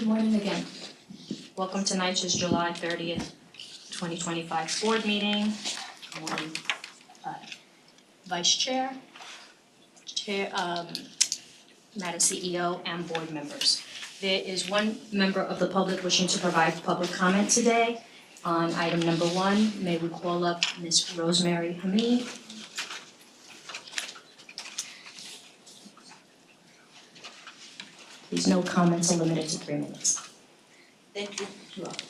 Good morning again. Welcome to NYCHA's July 30th, 2025 board meeting. Morning, Vice Chair, Madam CEO, and board members. There is one member of the public wishing to provide public comment today on item number 1. May we call up Ms. Rosemary Hamid. Please, no comments are limited to 3 minutes. Thank you. You're welcome.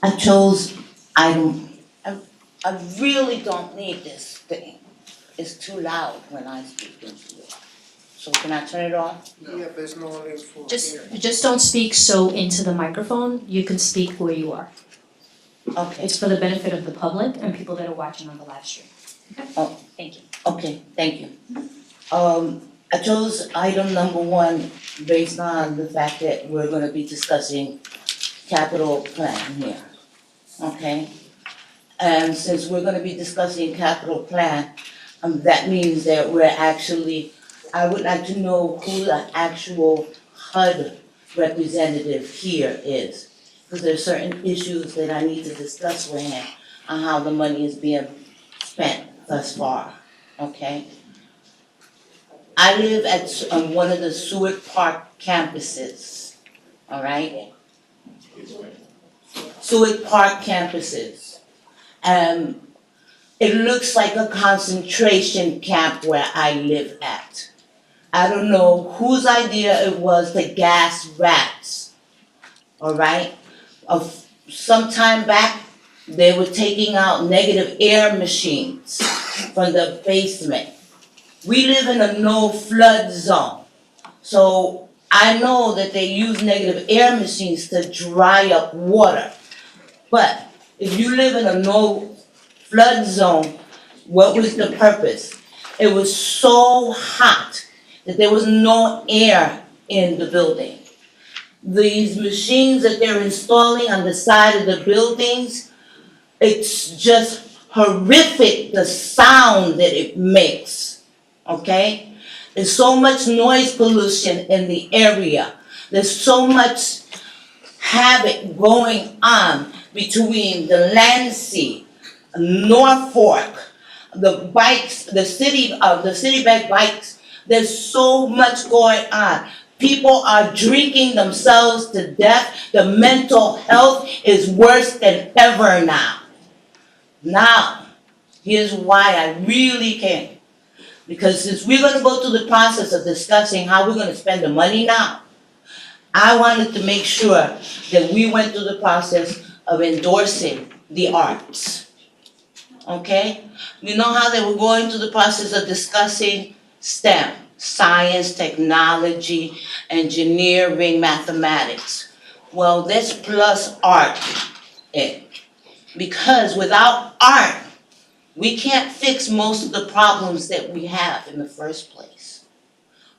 I chose I really don't need this thing. It's too loud when I speak into it. So can I turn it off? Yeah, there's no link for here. Just don't speak so into the microphone. You can speak where you are. Okay, It's for the benefit of the public and people that are watching on the live stream. oh, Thank you. okay, thank you. I chose item number 1 based on the fact that we're gonna be discussing capital plan here, okay? And since we're gonna be discussing capital plan, that means that I would like to know who the actual HUD representative here is. Because there's certain issues that I need to discuss with him on how the money is being spent thus far, okay? I live on one of the Seward Park campuses, all right? Seward Park campuses. It looks like a concentration camp where I live at. I don't know whose idea it was to gas rats, all right? Some time back, they were taking out negative air machines from the basement. We live in a no flood zone, so I know that they use negative air machines to dry up water. But if you live in a no flood zone, what was the purpose? It was so hot that there was no air in the building. These machines that they're installing on the side of the buildings, it's just horrific, the sound that it makes, okay? There's so much noise pollution in the area. There's so much havoc going on between the Lansing, Norfolk, the bikes, the Citibank bikes. There's so much going on. People are drinking themselves to death. The mental health is worse than ever now. Now, here's why I really came. Because since we're gonna go through the process of discussing how we're gonna spend the money now, I wanted to make sure that we went through the process of endorsing the arts. Okay? You know how they were going through the process of discussing STEM, science, technology, engineering, mathematics. Well, let's plus art in. Because without art, we can't fix most of the problems that we have in the first place.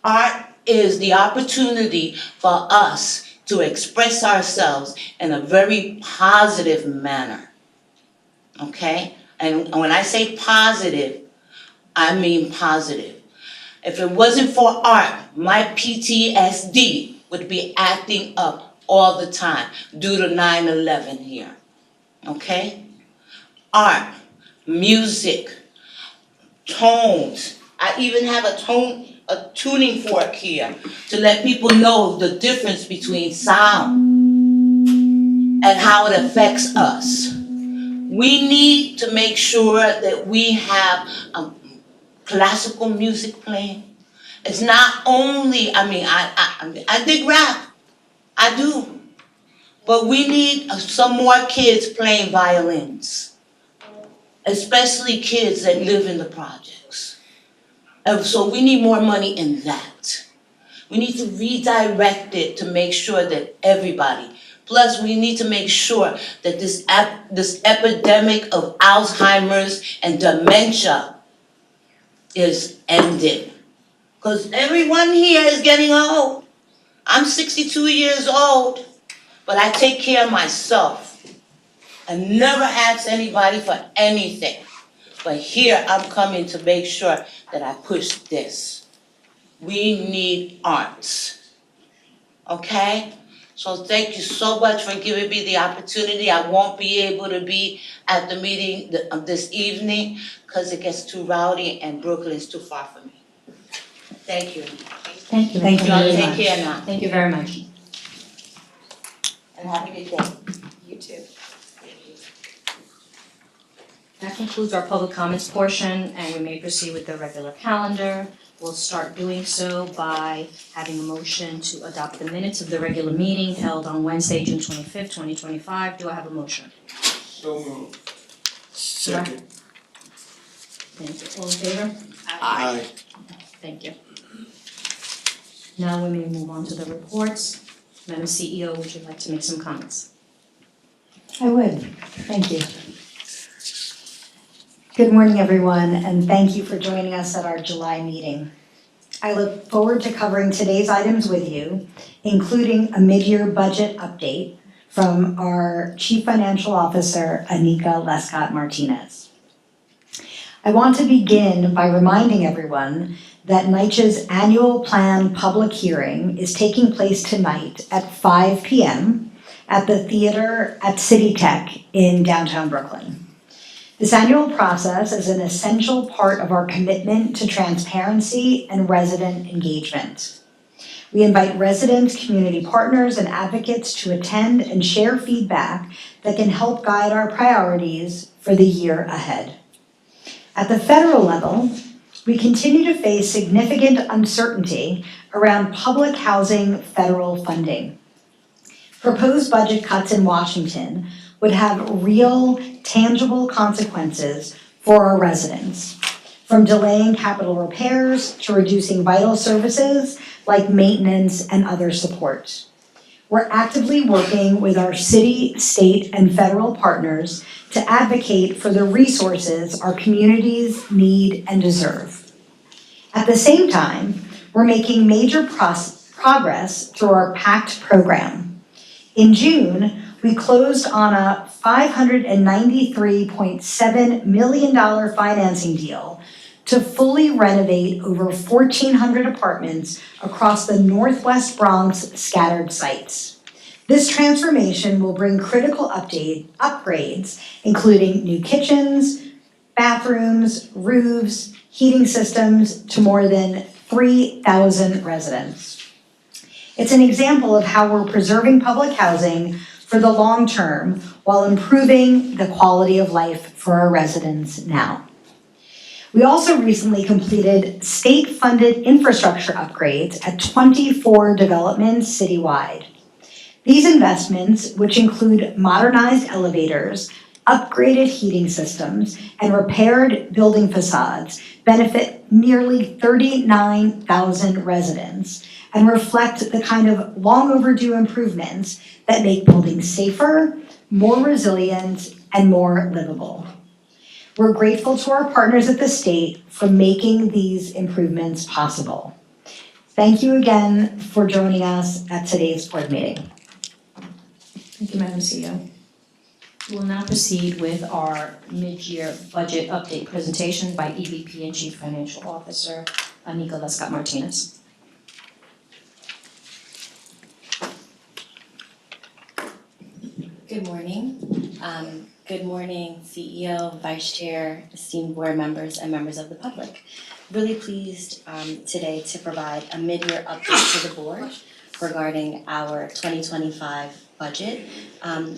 Art is the opportunity for us to express ourselves in a very positive manner, okay? And when I say positive, I mean positive. If it wasn't for art, my PTSD would be acting up all the time due to 9/11 here, okay? Art, music, tones. I even have a tuning fork here to let people know the difference between sound and how it affects us. We need to make sure that we have classical music playing. It's not only, I dig rap, I do, but we need some more kids playing violins, especially kids that live in the projects. And so we need more money in that. We need to redirect it to make sure that everybody Plus, we need to make sure that this epidemic of Alzheimer's and dementia is ended. Because everyone here is getting old. I'm 62 years old, but I take care of myself. I never ask anybody for anything. But here I'm coming to make sure that I push this. We need arts. Okay? So thank you so much for giving me the opportunity. I won't be able to be at the meeting this evening because it gets too rowdy and Brooklyn is too far for me. Thank you. Thank you. Thank you Y'all very take much. care now Thank you very much. and have a good day. You too. That concludes our public comments portion, and we may proceed with the regular calendar. We'll start doing so by having a motion to adopt the minutes of the regular meeting held on Wednesday, June 25th, 2025. Do I have a motion? So moved. Second. Thank you. All in favor? Aye. Thank you. Now we may move on to the reports. Madam CEO, would you like to make some comments? I would, thank you. Good morning, everyone, and thank you for joining us at our July meeting. I look forward to covering today's items with you, including a mid-year budget update from our Chief Financial Officer, Anika Lescott-Martinez. I want to begin by reminding everyone that NYCHA's annual plan public hearing is taking place tonight at 5 p.m. at the theater at City Tech in downtown Brooklyn. This annual process is an essential part of our commitment to transparency and resident engagement. We invite residents, community partners, and advocates to attend and share feedback that can help guide our priorities for the year ahead. At the federal level, we continue to face significant uncertainty around public housing federal funding. Proposed budget cuts in Washington would have real, tangible consequences for our residents, from delaying capital repairs to reducing vital services like maintenance and other support. We're actively working with our city, state, and federal partners to advocate for the resources our communities need and deserve. At the same time, we're making major progress through our PACT program. In June, we closed on a $593.7 million financing deal to fully renovate over 1,400 apartments across the Northwest Bronx scattered sites. This transformation will bring critical upgrades, including new kitchens, bathrooms, roofs, heating systems to more than 3,000 residents. It's an example of how we're preserving public housing for the long term while improving the quality of life for our residents now. We also recently completed state-funded infrastructure upgrades at 24 developments citywide. These investments, which include modernized elevators, upgraded heating systems, and repaired building facades, benefit nearly 39,000 residents and reflect the kind of long overdue improvements that make buildings safer, more resilient, and more livable. We're grateful to our partners at the state for making these improvements possible. Thank you again for joining us at today's board meeting. Thank you, Madam CEO. We will now proceed with our mid-year budget update presentation by EVP and Chief Financial Officer, Anika Lescott-Martinez. Good morning. Good morning, CEO, Vice Chair, esteemed board members, and members of the public. Really pleased today to provide a mid-year update to the board regarding our 2025 budget.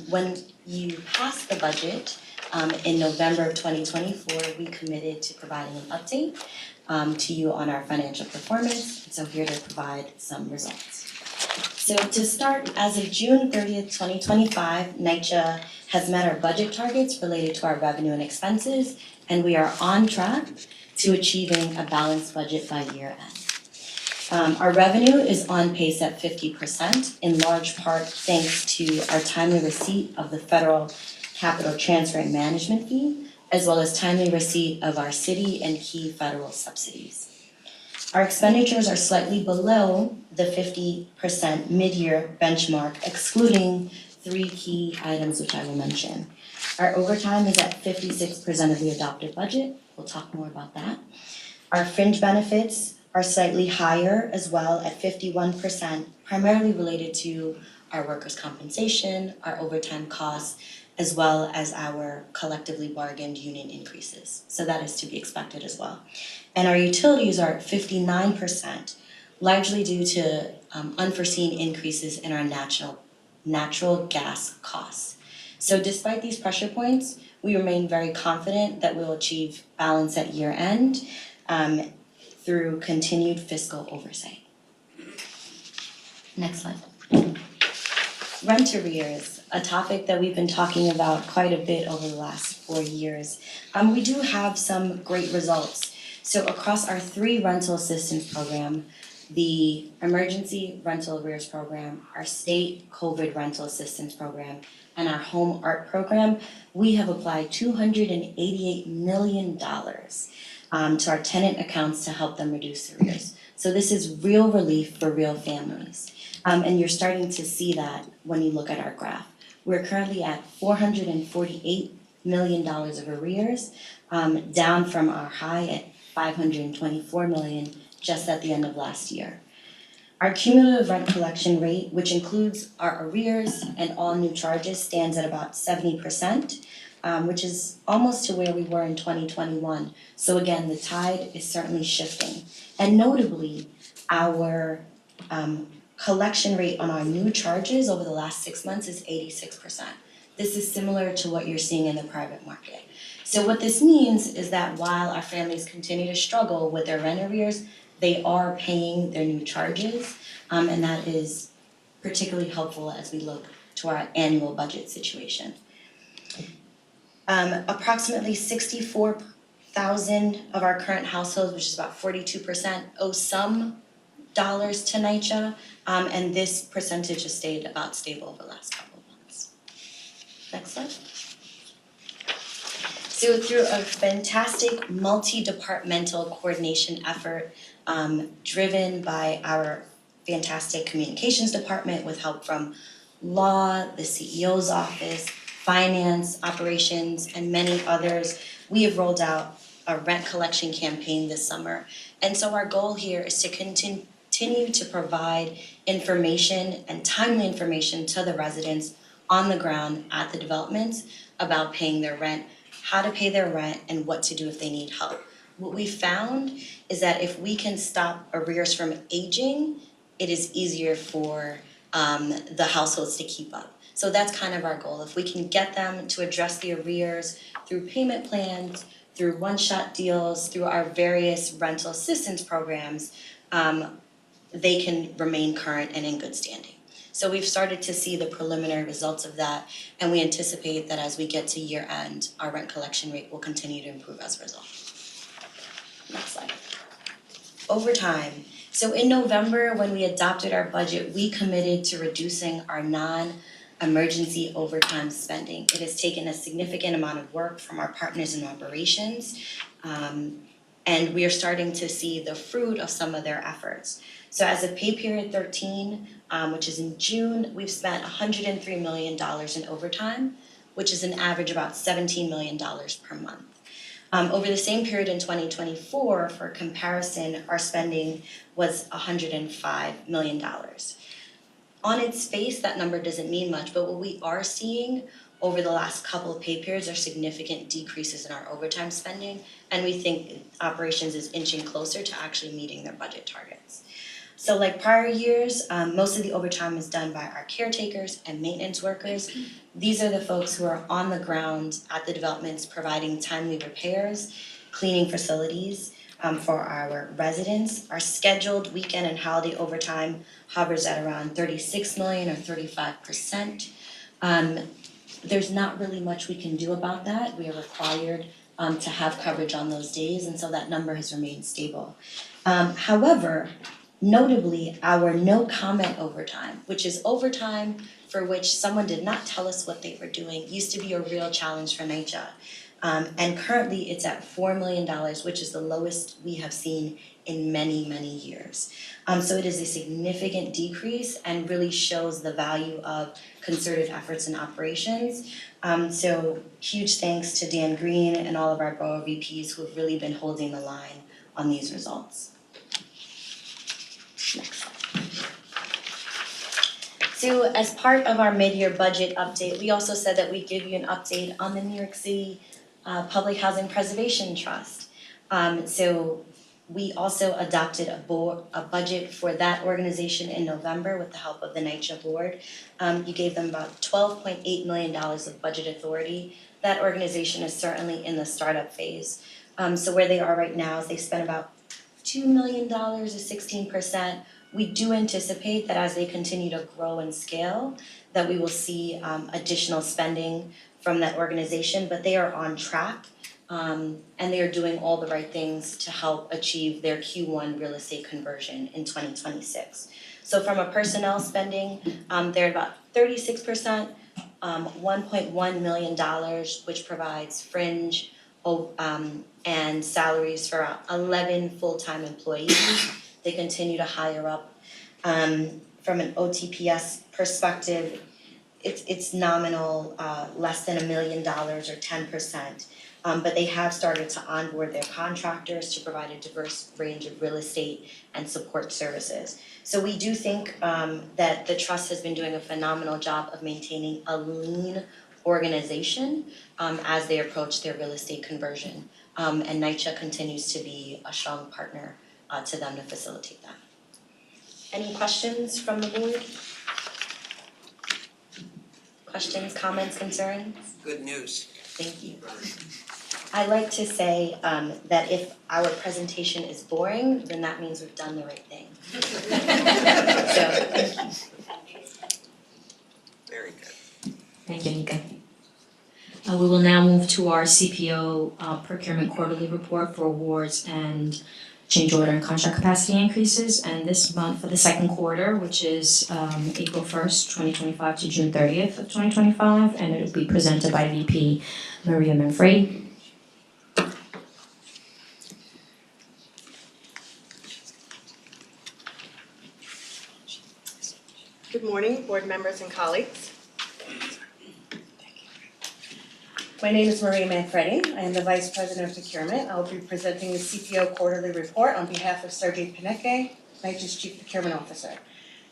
When you passed the budget in November of 2024, we committed to providing an update to you on our financial performance. So here to provide some results. So to start, as of June 30th, 2025, NYCHA has met our budget targets related to our revenue and expenses, and we are on track to achieving a balanced budget by year end. Our revenue is on pace at 50%, in large part thanks to our timely receipt of the federal capital transfer and management fee, as well as timely receipt of our city and key federal subsidies. Our expenditures are slightly below the 50% mid-year benchmark, excluding 3 key items which I will mention. Our overtime is at 56% of the adopted budget. We'll talk more about that. Our fringe benefits are slightly higher as well at 51%, primarily related to our workers' compensation, our overtime costs, as well as our collectively bargained union increases. So that is to be expected as well. And our utilities are at 59%, largely due to unforeseen increases in our natural gas costs. So despite these pressure points, we remain very confident that we'll achieve balance at year end through continued fiscal oversight. Next slide. Rent arrears, a topic that we've been talking about quite a bit over the last 4 years. We do have some great results. So across our 3 rental assistance program, the emergency rental arrears program, our state COVID rental assistance program, and our home art program, we have applied $288 million to our tenant accounts to help them reduce arrears. So this is real relief for real families. And you're starting to see that when you look at our graph. We're currently at $448 million of arrears, down from our high at $524 million just at the end of last year. Our cumulative rent collection rate, which includes our arrears and all new charges, stands at about 70%, which is almost to where we were in 2021. So again, the tide is certainly shifting. And notably, our collection rate on our new charges over the last 6 months is 86%. This is similar to what you're seeing in the private market. So what this means is that while our families continue to struggle with their rent arrears, they are paying their new charges, and that is particularly helpful as we look to our annual budget situation. Approximately 64,000 of our current households, which is about 42%, owe some dollars to NYCHA, and this percentage has stayed about stable over the last couple of months. Next slide. So through a fantastic multi-departmental coordination effort, driven by our fantastic communications department with help from law, the CEO's office, finance, operations, and many others, we have rolled out a rent collection campaign this summer. And so our goal here is to continue to provide information and timely information to the residents on the ground at the developments about paying their rent, how to pay their rent, and what to do if they need help. What we found is that if we can stop arrears from aging, it is easier for the households to keep up. So that's kind of our goal. If we can get them to address the arrears through payment plans, through one-shot deals, through our various rental assistance programs, they can remain current and in good standing. So we've started to see the preliminary results of that, and we anticipate that as we get to year end, our rent collection rate will continue to improve as a result. Next slide. Overtime. So in November, when we adopted our budget, we committed to reducing our non-emergency overtime spending. It has taken a significant amount of work from our partners in operations, and we are starting to see the fruit of some of their efforts. So as of pay period 13, which is in June, we've spent $103 million in overtime, which is an average about $17 million per month. Over the same period in 2024, for comparison, our spending was $105 million. On its face, that number doesn't mean much, but what we are seeing over the last couple of pay periods are significant decreases in our overtime spending, and we think operations is inching closer to actually meeting their budget targets. So like prior years, most of the overtime is done by our caretakers and maintenance workers. These are the folks who are on the ground at the developments providing timely repairs, cleaning facilities for our residents. Our scheduled weekend and holiday overtime hovers at around 36 million or 35%. There's not really much we can do about that. We are required to have coverage on those days, and so that number has remained stable. However, Notably, our no comment overtime, which is overtime for which someone did not tell us what they were doing, used to be a real challenge for NYCHA. And currently it's at $4 million, which is the lowest we have seen in many, many years. So it is a significant decrease and really shows the value of concerted efforts in operations. So huge thanks to Dan Green and all of our borough VPs who have really been holding the line on these results. Next slide. So as part of our mid-year budget update, we also said that we'd give you an update on the New York City Public Housing Preservation Trust. So we also adopted a budget for that organization in November with the help of the NYCHA board. You gave them about $12.8 million of budget authority. That organization is certainly in the startup phase. So where they are right now is they spent about $2 million or 16%. We do anticipate that as they continue to grow and scale, that we will see additional spending from that organization, but they are on track. And they are doing all the right things to help achieve their Q1 real estate conversion in 2026. So from a personnel spending, they're at about 36%, $1.1 million, which provides fringe and salaries for 11 full-time employees. They continue to hire up. From an OTPS perspective, it's nominal, less than $1 million or 10%. But they have started to onboard their contractors to provide a diverse range of real estate and support services. So we do think that the trust has been doing a phenomenal job of maintaining a lean organization as they approach their real estate conversion. And NYCHA continues to be a strong partner to them to facilitate that. Any questions from the board? Questions, comments, concerns? Good news. Thank you. I like to say that if our presentation is boring, then that means we've done the right thing. So, thank you. Very good. Thank you, Nika. We will now move to our CPO procurement quarterly report for awards and change order and contract capacity increases. And this month for the second quarter, which is April 1st, 2025 to June 30th of 2025, and it will be presented by VP Maria Manfredi. Good morning, board members and colleagues. My name is Maria Manfredi. I am the Vice President of Procurement. I will be presenting the CPO quarterly report on behalf of Sergey Panecke, NYCHA's Chief Procurement Officer.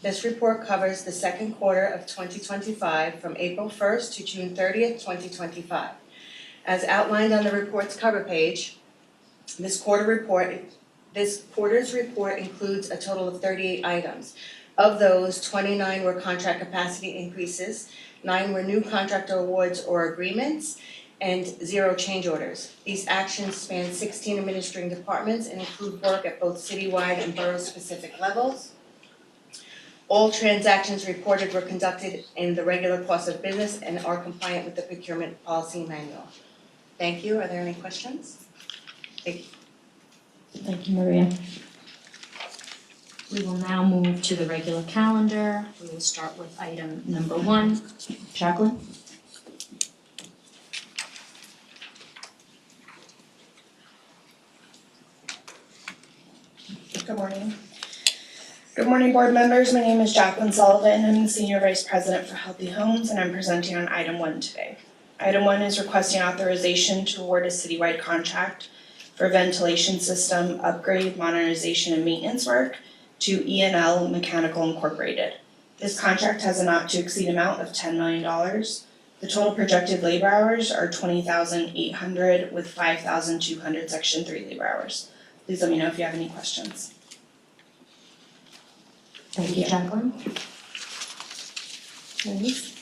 This report covers the second quarter of 2025 from April 1st to June 30th, 2025. As outlined on the report's cover page, this quarter's report includes a total of 38 items. Of those, 29 were contract capacity increases, 9 were new contractor awards or agreements, and 0 change orders. These actions span 16 administrative departments and include work at both citywide and borough-specific levels. All transactions reported were conducted in the regular course of business and are compliant with the procurement policy manual. Thank you. Are there any questions? Thank you, Maria. We will now move to the regular calendar. We will start with item number 1. Jacqueline? Good morning. Good morning, board members. My name is Jacqueline Sullivan. I'm the Senior Vice President for Healthy Homes, and I'm presenting on item 1 today. Item 1 is requesting authorization to award a citywide contract for ventilation system upgrade, modernization, and maintenance work to E&L Mechanical Incorporated. This contract has a not to exceed amount of $10 million. The total projected labor hours are 20,800 with 5,200 Section 3 labor hours. Please let me know if you have any questions. Thank you, Jacqueline. Denise?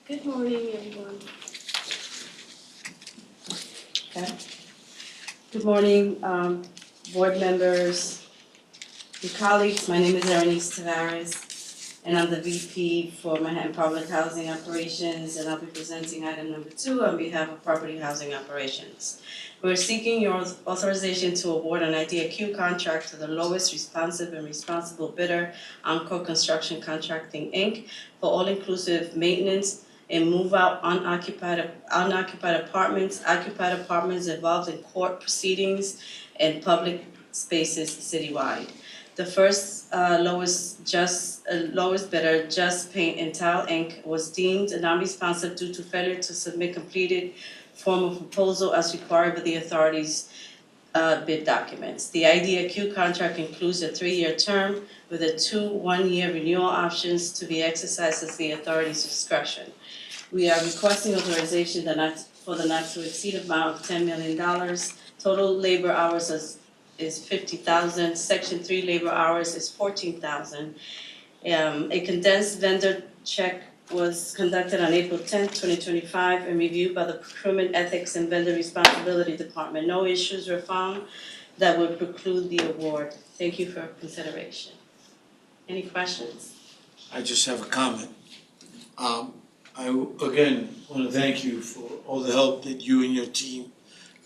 Good morning, everyone. Okay. Good morning, board members and colleagues. My name is Erenice Tavares. and I'm the VP for Manhattan Public Housing Operations, and I'll be presenting item number 2 on behalf of Property Housing Operations. We're seeking your authorization to award an IDIQ contract to the lowest responsive and responsible bidder, Encore Construction Contracting, Inc., for all-inclusive maintenance and move-out unoccupied apartments, occupied apartments involved in court proceedings and public spaces citywide. The first lowest bidder, Just Paint and Tile Inc., was deemed non-responsive due to failure to submit completed form of proposal as required by the authority's bid documents. The IDIQ contract includes a 3-year term with a 2 one-year renewal options to be exercised at the authority's discretion. We are requesting authorization for the not to exceed amount of $10 million. Total labor hours is 50,000. Section 3 labor hours is 14,000. A condensed vendor check was conducted on April 10th, 2025, and reviewed by the Procurement Ethics and Vendor Responsibility Department. No issues were found that would preclude the award. Thank you for consideration. Any questions? I just have a comment. I again want to thank you for all the help that you and your team,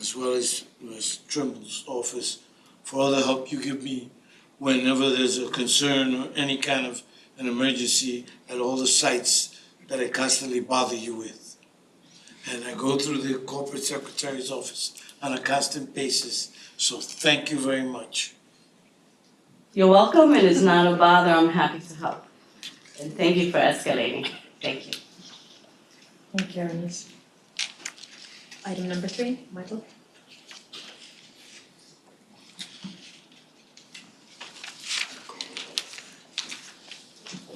as well as Ms. Trimble's office, for all the help you give me whenever there's a concern or any kind of an emergency at all the sites that I constantly bother you with. And I go through the corporate secretary's office on a constant basis, so thank you very much. You're welcome, and it's not a bother. I'm happy to help. And thank you for escalating. Thank you. Thank you, Ernest. Item number 3, Michael.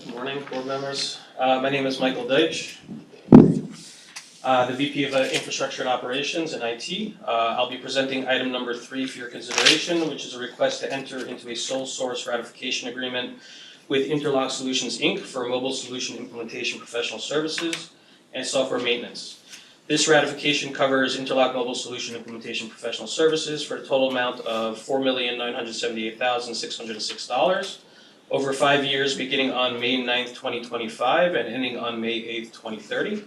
Good morning, board members. My name is Michael Deitch, the VP of Infrastructure and Operations and IT. I'll be presenting item number 3 for your consideration, which is a request to enter into a sole source ratification agreement with Interlock Solutions, Inc. for mobile solution implementation professional services and software maintenance. This ratification covers Interlock Mobile Solution Implementation Professional Services for a total amount of $4,978,606 over 5 years beginning on May 9th, 2025 and ending on May 8th, 2030.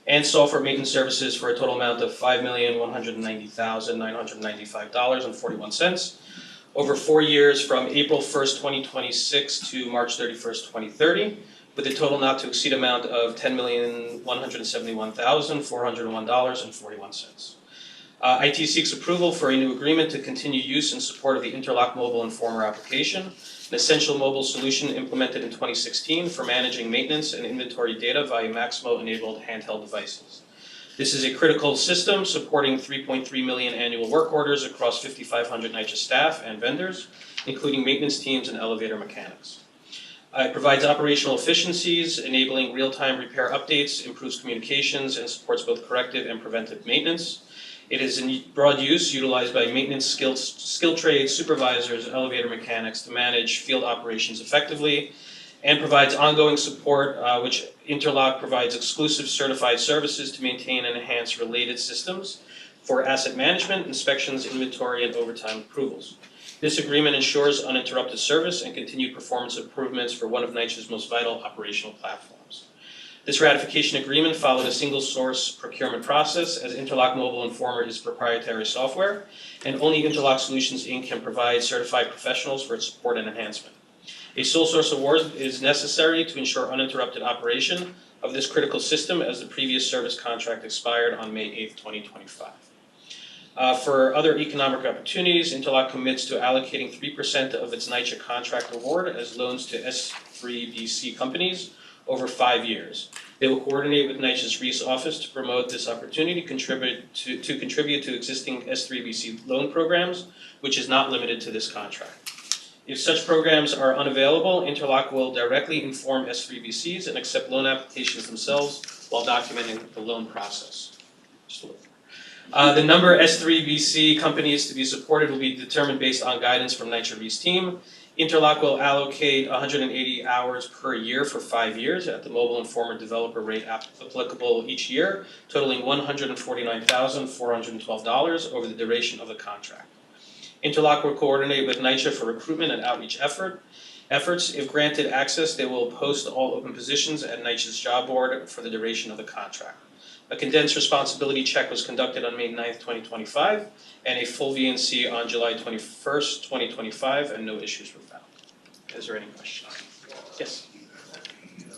And software maintenance services for a total amount of $5,190,995.41 over 4 years from April 1st, 2026 to March 31st, 2030, with a total not to exceed amount of $10,171,401.41. IT seeks approval for a new agreement to continue use and support of the Interlock Mobile Informer application, an essential mobile solution implemented in 2016 for managing maintenance and inventory data via Maximo-enabled handheld devices. This is a critical system supporting 3.3 million annual work orders across 5,500 NYCHA staff and vendors, including maintenance teams and elevator mechanics. It provides operational efficiencies, enabling real-time repair updates, improves communications, and supports both corrective and preventive maintenance. It is in broad use, utilized by maintenance skilled trade supervisors and elevator mechanics to manage field operations effectively, and provides ongoing support, which Interlock provides exclusive certified services to maintain and enhance related systems for asset management, inspections, inventory, and overtime approvals. This agreement ensures uninterrupted service and continued performance improvements for one of NYCHA's most vital operational platforms. This ratification agreement followed a single source procurement process, as Interlock Mobile Informer is proprietary software, and only Interlock Solutions, Inc. can provide certified professionals for its support and enhancement. A sole source award is necessary to ensure uninterrupted operation of this critical system, as the previous service contract expired on May 8th, 2025. For other economic opportunities, Interlock commits to allocating 3% of its NYCHA contract award as loans to S3BC companies over 5 years. They will coordinate with NYCHA's Reese office to promote this opportunity, contribute to existing S3BC loan programs, which is not limited to this contract. If such programs are unavailable, Interlock will directly inform S3BCs and accept loan applications themselves while documenting the loan process. The number of S3BC companies to be supported will be determined based on guidance from NYCHA Reese team. Interlock will allocate 180 hours per year for 5 years at the Mobile Informer developer rate applicable each year, totaling $149,412 over the duration of the contract. Interlock will coordinate with NYCHA for recruitment and outreach effort, efforts. If granted access, they will post all open positions at NYCHA's job board for the duration of the contract. A condensed responsibility check was conducted on May 9th, 2025, and a full VNC on July 21st, 2025, and no issues were found. Is there any question? Yes?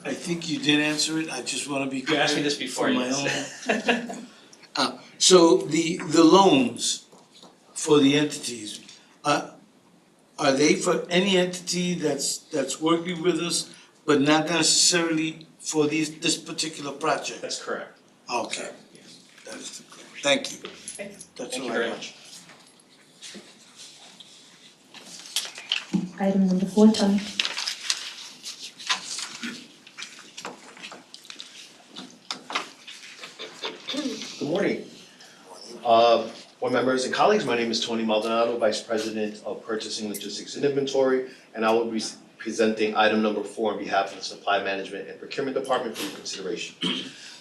I think you did answer it, I just wanna be You clear. asked me this before, for my yes. own. So the loans for the entities, are they for any entity that's working with us, but not necessarily for this particular project? That's correct. Okay, that is the, thank you. That's Thank all you I very have. much. Item number 4, Tony. Good morning. Board members and colleagues, my name is Tony Maldonado, Vice President of Purchasing, Logistics and Inventory, and I will be presenting item number 4 on behalf of the Supply Management and Procurement Department for your consideration.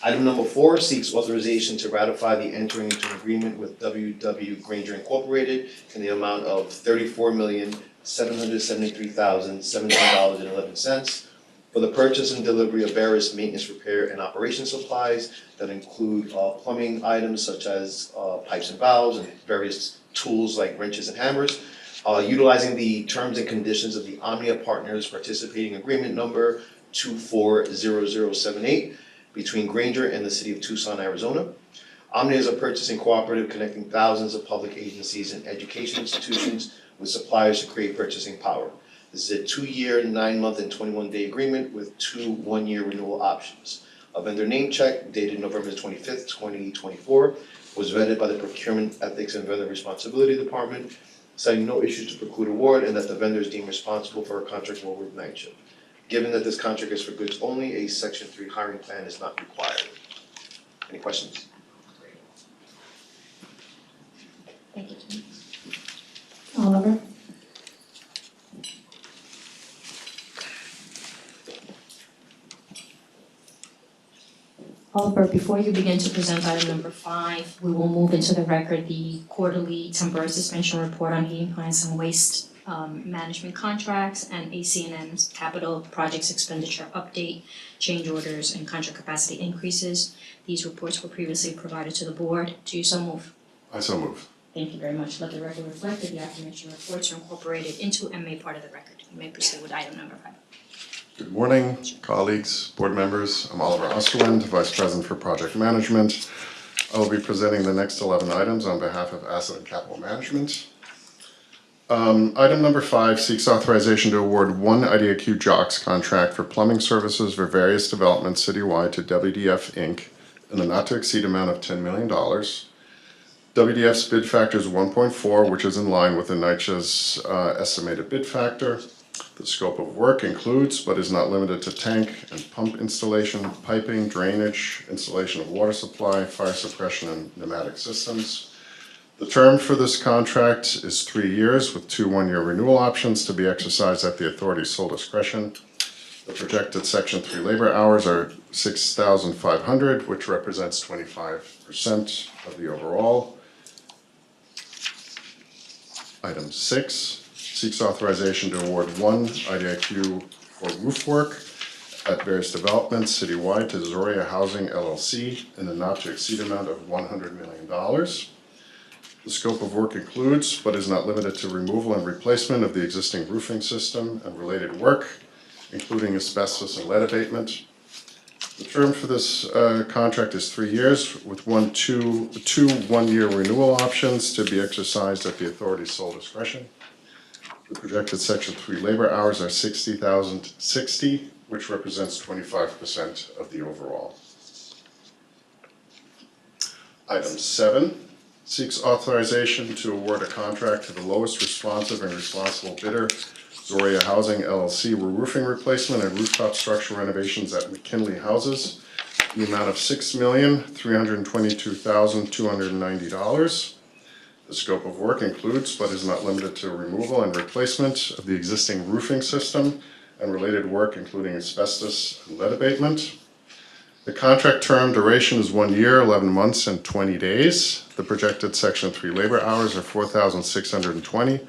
Item number 4 seeks authorization to ratify the entering into an agreement with W.W. Granger Incorporated in the amount of $34,773,017.11 for the purchase and delivery of various maintenance, repair, and operation supplies that include plumbing items such as pipes and valves and various tools like wrenches and hammers, utilizing the terms and conditions of the Omnia Partners Participating Agreement number 240078 between Granger and the City of Tucson, Arizona. Omnia is a purchasing cooperative connecting thousands of public agencies and education institutions with suppliers to create purchasing power. This is a 2-year, 9-month, and 21-day agreement with 2 1-year renewal options. A vendor name check dated November 25th, 2024 was vetted by the Procurement Ethics and Vendor Responsibility Department, citing no issues to preclude award and that the vendor is deemed responsible for a contract award with NYCHA. Given that this contract is for goods only, a Section 3 hiring plan is not required. Any questions? Thank you, Tony. Oliver? Oliver, before you begin to present item number 5, we will move into the record the quarterly temporary suspension report on heating plants and waste management contracts and ACNM's capital projects expenditure update, change orders, and contract capacity increases. These reports were previously provided to the board. Do you so move? I so move. Thank you very much. Let the record reflect that the aforementioned reports are incorporated into and made part of the record. You may proceed with item number 5. Good morning, colleagues, board members. I'm Oliver Osterland, Vice President for Project Management. I will be presenting the next 11 items on behalf of Asset and Capital Management. Item number 5 seeks authorization to award one IDIQ JOCS contract for plumbing services for various developments citywide to WDF Inc. in a not to exceed amount of $10 million. WDF's bid factor is 1.4, which is in line with the NYCHA's estimated bid factor. The scope of work includes, but is not limited to tank and pump installation, piping, drainage, installation of water supply, fire suppression, and pneumatic systems. The term for this contract is 3 years with 2 1-year renewal options to be exercised at the authority's sole discretion. The projected Section 3 labor hours are 6,500, which represents 25% of the overall. Item 6 seeks authorization to award one IDIQ for roof work at various developments citywide to Zoria Housing LLC in a not to exceed amount of $100 million. The scope of work includes, but is not limited to, removal and replacement of the existing roofing system and related work, including asbestos and lead abatement. The term for this contract is 3 years with two 1-year renewal options to be exercised at the authority's sole discretion. The projected Section 3 labor hours are 60,060, which represents 25% of the overall. Item 7 seeks authorization to award a contract to the lowest responsive and responsible bidder, Zoria Housing LLC, roofing replacement and rooftop structure renovations at McKinley Houses, the amount of $6,322,290. The scope of work includes, but is not limited to, removal and replacement of the existing roofing system and related work, including asbestos and lead abatement. The contract term duration is 1 year, 11 months, and 20 days. The projected Section 3 labor hours are 4,620,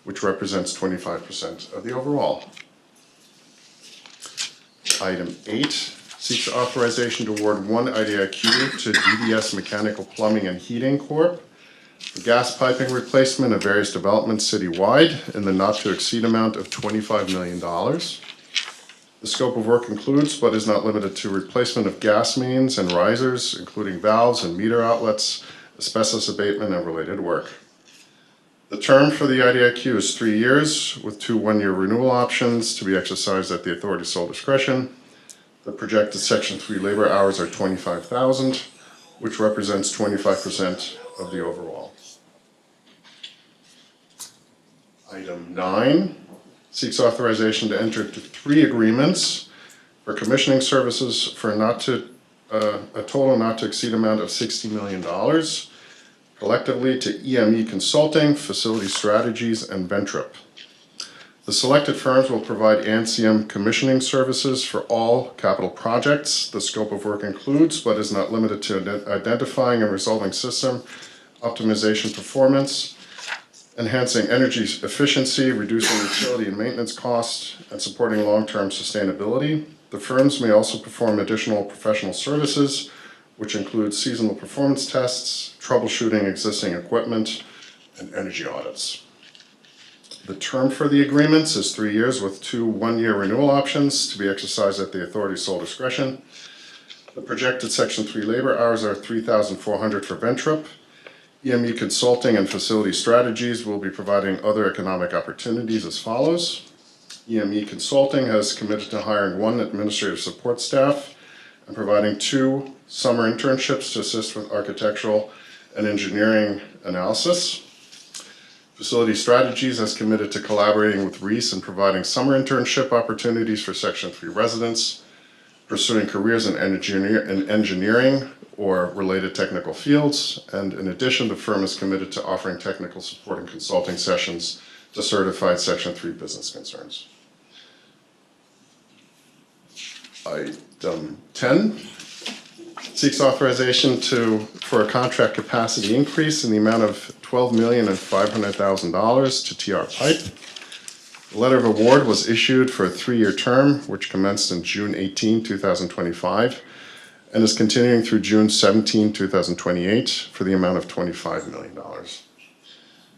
which represents 25% of the overall. Item 8 seeks authorization to award one IDIQ to DDS Mechanical Plumbing and Heating Corp. for gas piping replacement of various developments citywide in the not-to-exceed amount of $25 million. The scope of work includes, but is not limited to, replacement of gas mains and risers, including valves and meter outlets, asbestos abatement, and related work. The term for the IDIQ is 3 years, with 2 one-year renewal options to be exercised at the authority's sole discretion. The projected Section 3 labor hours are 25,000, which represents 25% of the overall. Item 9 seeks authorization to enter into 3 agreements for commissioning services for a total not to exceed amount of $60 million, collectively to EME Consulting, Facility Strategies, and Ventrip. The selected firms will provide ANSIM commissioning services for all capital projects. The scope of work includes, but is not limited to, identifying and resolving system optimization performance, enhancing energy efficiency, reducing utility and maintenance costs, and supporting long-term sustainability. The firms may also perform additional professional services, which include seasonal performance tests, troubleshooting existing equipment, and energy audits. The term for the agreements is 3 years with 2 one-year renewal options to be exercised at the authority's sole discretion. The projected Section 3 labor hours are 3,400 for Ventrip. EME Consulting and Facility Strategies will be providing other economic opportunities as follows. EME Consulting has committed to hiring 1 administrative support staff and providing 2 summer internships to assist with architectural and engineering analysis. Facility Strategies has committed to collaborating with Reese and providing summer internship opportunities for Section 3 residents, pursuing careers in engineering or related technical fields, and in addition, the firm is committed to offering technical support and consulting sessions to certified Section 3 business concerns. Item 10 seeks authorization for a contract capacity increase in the amount of $12,500,000 to TR Pipe. The letter of award was issued for a 3-year term, which commenced in June 18, 2025, and is continuing through June 17, 2028, for the amount of $25 million.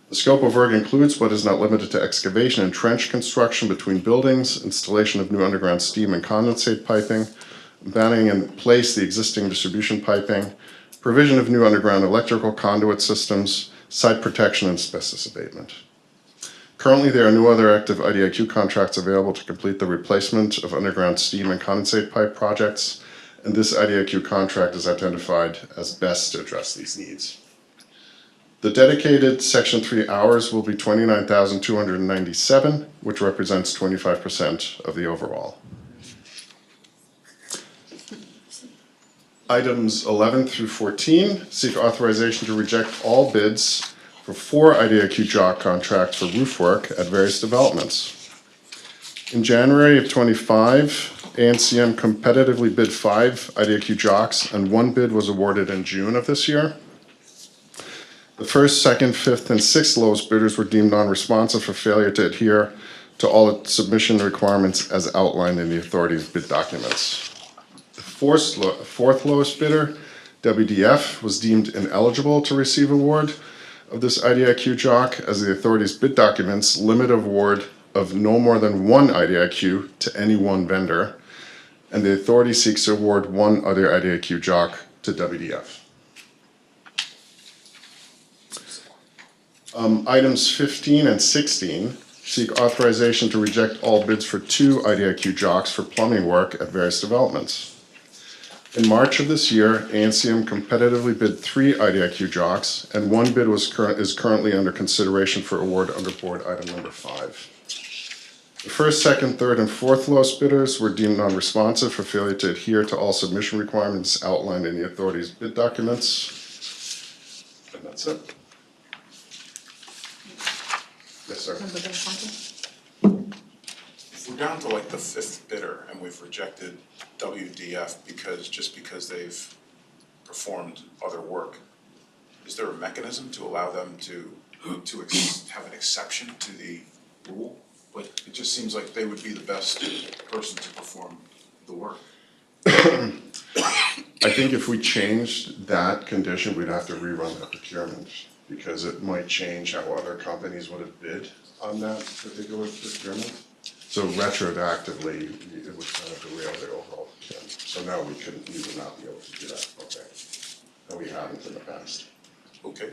The scope of work includes, but is not limited to, excavation and trench construction between buildings, installation of new underground steam and condensate piping, abandoning in place the existing distribution piping, provision of new underground electrical conduit systems, site protection, and asbestos abatement. Currently, there are no other active IDIQ contracts available to complete the replacement of underground steam and condensate pipe projects, and this IDIQ contract is identified as best to address these needs. The dedicated Section 3 hours will be 29,297, which represents 25% of the overall. Items 11 through 14 seek authorization to reject all bids for 4 IDIQ job contracts for roof work at various developments. In January of 25, ANCM competitively bid 5 IDIQ jobs, and 1 bid was awarded in June of this year. The first, second, fifth, and sixth lowest bidders were deemed non-responsive for failure to adhere to all submission requirements as outlined in the authority's bid documents. The fourth lowest bidder, WDF, was deemed ineligible to receive award of this IDIQ JOC, as the authority's bid documents limit award of no more than 1 IDIQ to any one vendor, and the authority seeks to award 1 other IDIQ JOC to WDF. Items 15 and 16 seek authorization to reject all bids for 2 IDIQ JOCs for plumbing work at various developments. In March of this year, ANCM competitively bid 3 IDIQ JOCs, and 1 bid is currently under consideration for award under board item number 5. The first, second, third, and fourth lowest bidders were deemed non-responsive for failure to adhere to all submission requirements outlined in the authority's bid documents. And that's it. Yes, sir. Member Belmonte? We're down to like the 5th bidder and we've rejected WDF because they've performed other work. Is there a mechanism to allow them to have an exception to the rule? But it just seems like they would be the best person to perform the work? I think if we changed that condition, we'd have to rerun that procurement, because it might change how other companies would have bid on that particular procurement. So retroactively, it would kind of derail the overall procurement. So no, we would not be able to do that, okay? And we haven't in the past. Okay.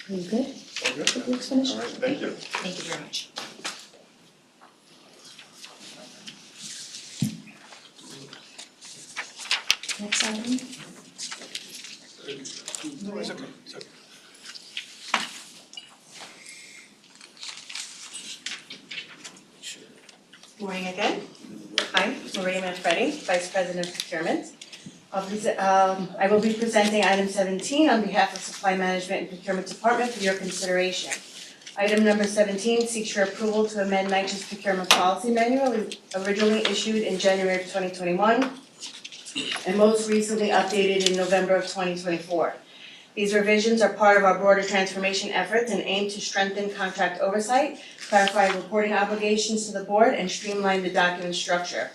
Are you good? Okay, Looks finished? all right, thank you. Thank you very much. Next item. No, it's okay, it's okay. Morning again. Hi, Maria Manfredi, Vice President of Procurement. I will be presenting item 17 on behalf of Supply Management and Procurement Department for your consideration. Item number 17 seeks your approval to amend NYCHA's procurement policy manual, originally issued in January of 2021 and most recently updated in November of 2024. These revisions are part of our broader transformation efforts and aim to strengthen contract oversight, clarify reporting obligations to the board, and streamline the document structure.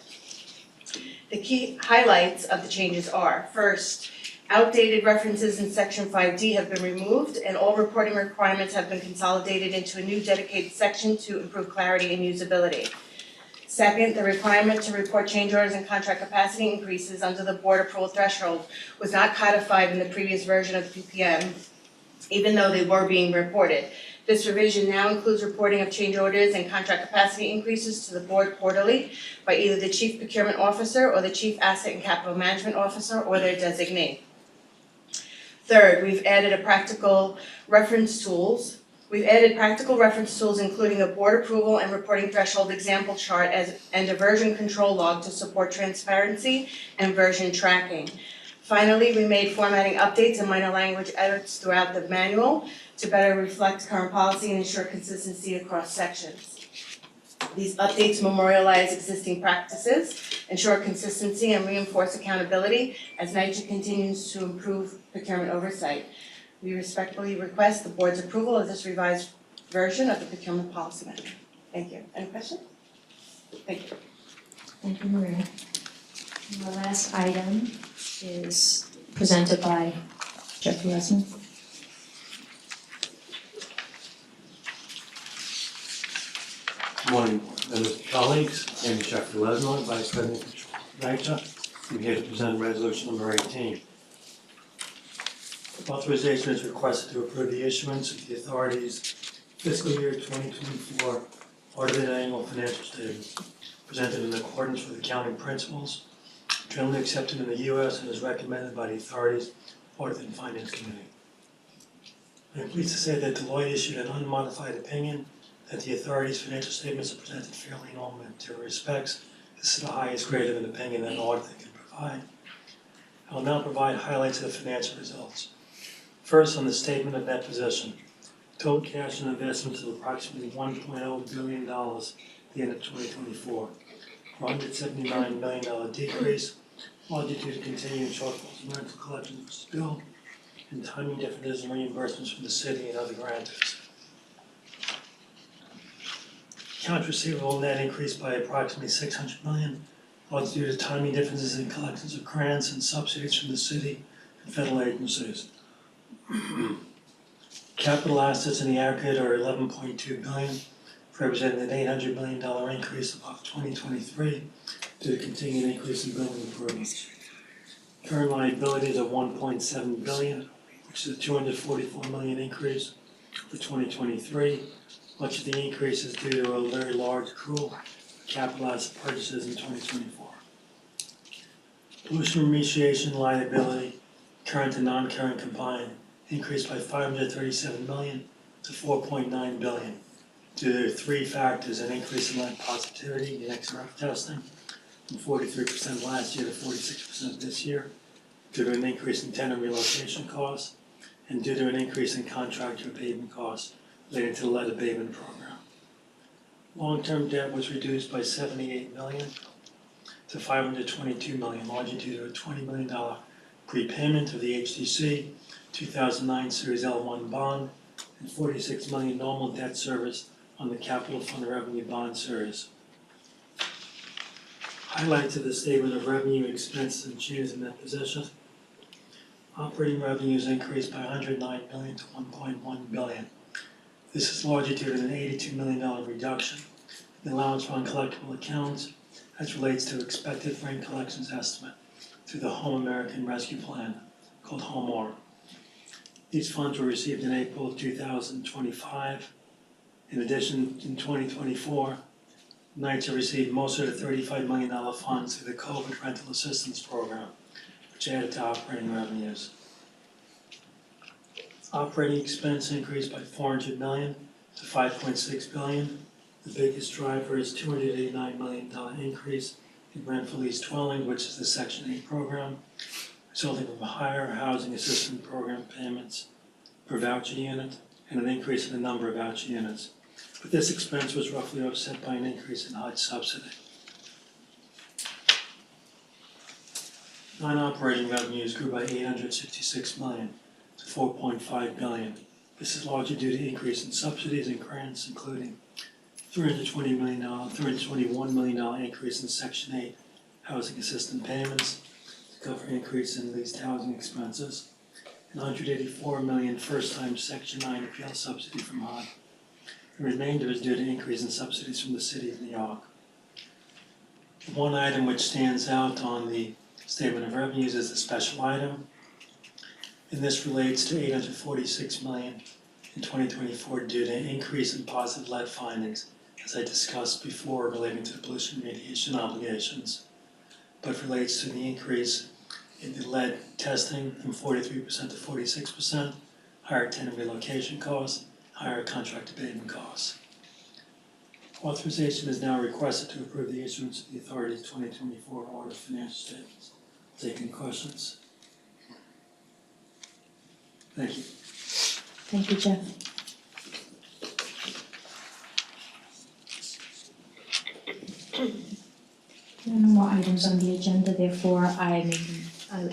The key highlights of the changes are, first, outdated references in section 5D have been removed and all reporting requirements have been consolidated into a new dedicated section to improve clarity and usability. Second, the requirement to report change orders and contract capacity increases under the board approval threshold was not codified in the previous version of the PPM, even though they were being reported. This revision now includes reporting of change orders and contract capacity increases to the board quarterly by either the Chief Procurement Officer or the Chief Asset and Capital Management Officer or their designee. Third, we've added practical reference tools including a board approval and reporting threshold example chart and a version control log to support transparency and version tracking. Finally, we made formatting updates and minor language edits throughout the manual to better reflect current policy and ensure consistency across sections. These updates memorialize existing practices, ensure consistency, and reinforce accountability as NYCHA continues to improve procurement oversight. We respectfully request the board's approval of this revised version of the procurement policy manual. Thank you. Any questions? Thank you. Thank you, Maria. Our last item is presented by Jeffrey Lesman. Good morning, members and colleagues. My name is Jeffrey Lesmore, Vice President of NYCHA. I'm here to present resolution number 18. Authorization is requested to approve the issuance of the authority's fiscal year 2024 audited annual financial statements presented in accordance with accounting principles generally accepted in the U.S. and is recommended by the authority's Audit and Finance Committee. I am pleased to say that Deloitte issued an unmodified opinion that the authority's financial statements are presented fairly in all material respects. This is the highest grade of an opinion that an auditor can provide. I will now provide highlights of the financial results. First, on the statement of net position. Total cash and investments of approximately $1.0 billion at the end of 2024. $179 million decrease, largely due to continuing shortfalls in rental collections versus bill, and timing differences in reimbursements from the city and other grantors. Accounts receivable net increased by approximately $600 million, largely due to timing differences in collections of grants and subsidies from the city and federal agencies. Capital assets in the aggregate are $11.2 billion, representing an $800 million increase above 2023 due to continued increase in building improvements. Current liabilities are $1.7 billion, which is a $244 million increase for 2023. Much of the increase is due to a very large accrual for capital asset purchases in 2024. Pollution remediation liability, current and non-current combined, increased by $537 million to $4.9 billion due to three factors: an increase in lead positivity in XRF testing from 43% last year to 46% this year, due to an increase in tenant relocation costs, and due to an increase in contractor abatement costs related to the lead abatement program. Long-term debt was reduced by $78 million to $522 million, largely due to a $20 million prepayment of the HTC 2009 Series L1 bond and 46 million normal debt service on the capital fund revenue bond series. Highlights of the statement of revenue, expenses, and changes in net position. Operating revenues increased by 109 million to 1.1 billion. This is largely due to an $82 million reduction in the allowance for uncollectible accounts as relates to expected rent collections estimate through the Home American Rescue Plan, called HOMAR. These funds were received in April of 2025. In addition, in 2024, NYCHA received most of the $35 million funds through the COVID rental assistance program, which added to operating revenues. Operating expense increased by 400 million to 5.6 billion. The biggest driver is $289 million increase in rent for leased dwelling, which is the Section 8 program, resulting from higher housing assistance program payments per voucher unit and an increase in the number of voucher units. But this expense was roughly offset by an increase in HUD subsidy. Non-operating revenues grew by 866 million to 4.5 billion. This is largely due to increase in subsidies and grants, including $321 million increase in Section 8 housing assistance payments to cover increase in leased housing expenses, and $184 million first-time Section 9 appeal subsidy from HUD. The remainder is due to increase in subsidies from the City of New York. One item which stands out on the statement of revenues is the special item, and this relates to $846 million in 2024 due to an increase in positive lead findings, as I discussed before, relating to the pollution remediation obligations, but relates to the increase in the lead testing from 43% to 46%, higher tenant relocation costs, higher contract abatement costs. Authorization is now requested to approve the issuance of the authority's 2024 audit financial statements. Take any questions? Thank you. Thank you, Jeff. There are no more items on the agenda, therefore I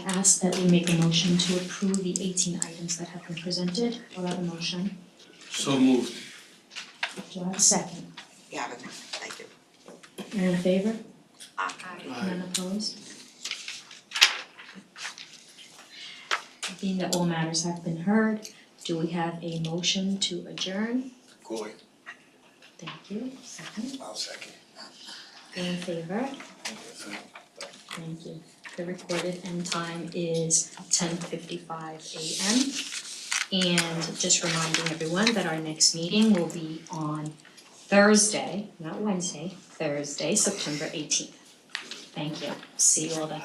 ask that we make a motion to approve the 18 items that have been presented. Do I have a motion? So moved. Do I have a second? Gavin, thank you. All in favor? Aye. None opposed? Being that all matters have been heard, do we have a motion to adjourn? Cooley. Thank you. Second. I'll second. All in favor? Thank you. The recorded end time is 10:55 a.m. And just reminding everyone that our next meeting will be on Thursday, not Wednesday, Thursday, September 18th. Thank you. See you all then.